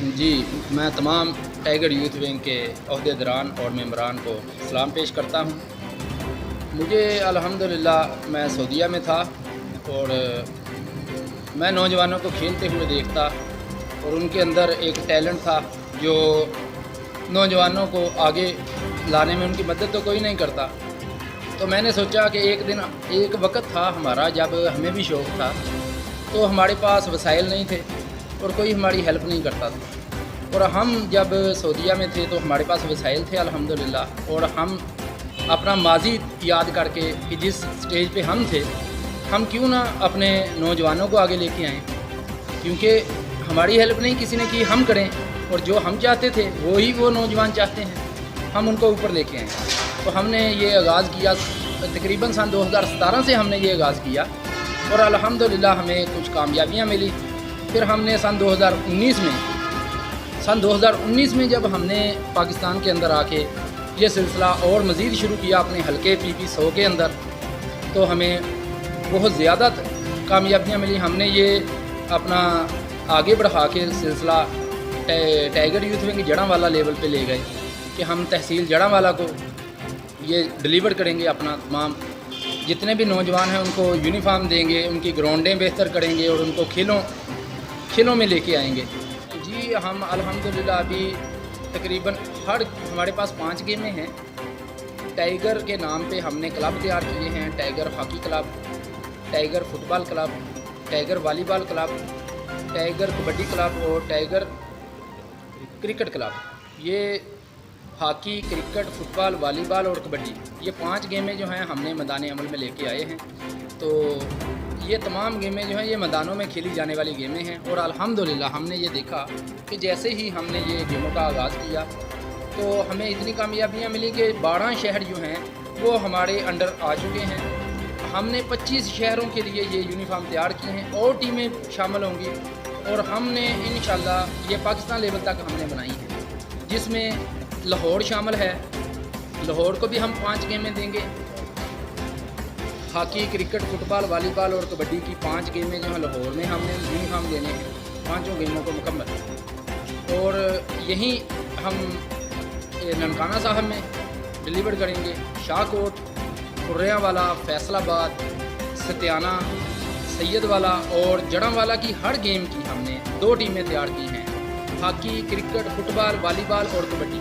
جی میں تمام tiger youth wing کے عہدیداران اور ممبران کو سلام پیش کرتا ہوں۔ مجھے الحمدللہ میں سعودیہ میں تھا اور میں نوجوانوں کو کھیلتے ہوئے دیکھتا اور ان کے اندر ایک ٹیلنٹ تھا جو نوجوانوں کو آگے لانے میں ان کی مدد تو کوئی نہیں کرتا۔ تو میں نے سوچا کہ ایک وقت تھا ہمارا جب ہمیں بھی شوق تھا، تو ہمارے پاس وسائل نہیں تھے اور کوئی ہماری ہیلپ نہیں کرتا تھا، اور ہم جب سعودیہ میں تھے تو ہمارے پاس وسائل تھے الحمدللہ، اور ہم اپنا ماضی یاد کر کے کہ جس سٹیج پہ ہم تھے، ہم کیوں نہ اپنے نوجوانوں کو آگے لے کے آئیں، کیونکہ ہماری ہیلپ نہیں کسی نے کی، ہم کریں، اور جو ہم چاہتے تھے وہی وہ نوجوان چاہتے ہیں، ہم ان کو اوپر لے کے آئیں۔ تو ہم نے یہ آغاز کیا تقریباً سن 2017 سے ہم نے یہ آغاز کیا، اور الحمدللہ ہمیں کچھ کامیابیاں ملی۔ پھر ہم نے سن 2019 میں جب ہم نے پاکستان کے اندر آ کے یہ سلسلہ اور مزید شروع کیا اپنے حلقے PP100 کے اندر، تو ہمیں بہت زیادہ کامیابیاں ملی۔ ہم نے یہ اپنا آگے بڑھا کے سلسلہ ٹائیگر یوتھ ونگ جڑاں والا لیول پہ لے گئے کہ ہم تحصیل جڑاں والا کو یہ ڈیلیور کریں گے، اپنا تمام جتنے بھی نوجوان ہیں ان کو یونیفارم دیں گے، ان کی گراؤنڈیں بہتر کریں گے اور ان کو کھیلوں میں لے کے آئیں گے۔ جی ہم الحمدللہ ابھی تقریباً ہمارے پاس 5 گیمیں ہیں۔ ٹائیگر کے نام پہ ہم نے کلب تیار کیے ہیں: Tiger hockey club, Tiger football club, Tiger volleyball club, Tiger kabaddi club اور ٹائیگر کرکٹ کلب۔ یہ hockey, cricket, football, volleyball اور کبڈی، یہ 5 گیمیں جو ہیں ہم نے میدان عمل میں لے کے آئے ہیں۔ تو یہ تمام گیمیں جو ہیں یہ میدانوں میں کھیلی جانے والی گیمیں ہیں، اور الحمدللہ ہم نے یہ دیکھا کہ جیسے ہی ہم نے یہ گیموں کا آغاز کیا تو ہمیں اتنی کامیابیاں ملی کہ 12 شہر جو ہیں وہ ہمارے انڈر آ چکے ہیں۔ ہم نے 25 شہروں کے لیے یہ یونیفارم تیار کیے ہیں، اور ٹیمیں شامل ہوں گی، اور ہم نے انشاءاللہ یہ پاکستان لیول تک ہم نے بنائی ہے، جس میں لاہور شامل ہے۔ لاہور کو بھی ہم 5 گیمیں دیں گے۔ Hockey, cricket, football, volleyball اور کبڈی کی 5 گیمیں جو ہیں لاہور میں ہم نے یونیفارم دینے ہیں، 5 گیموں کو مکمل، اور یہیں ہم ننکانہ صاحب میں ڈیلیور کریں گے۔ شاہ کوٹ، قریاں والا، فیصل آباد، ستیانہ، سید والا اور جڑاں والا کی ہر گیم کی ہم نے 2 ٹیمیں تیار کی ہیں: hockey, cricket, football, volleyball اور کبڈی۔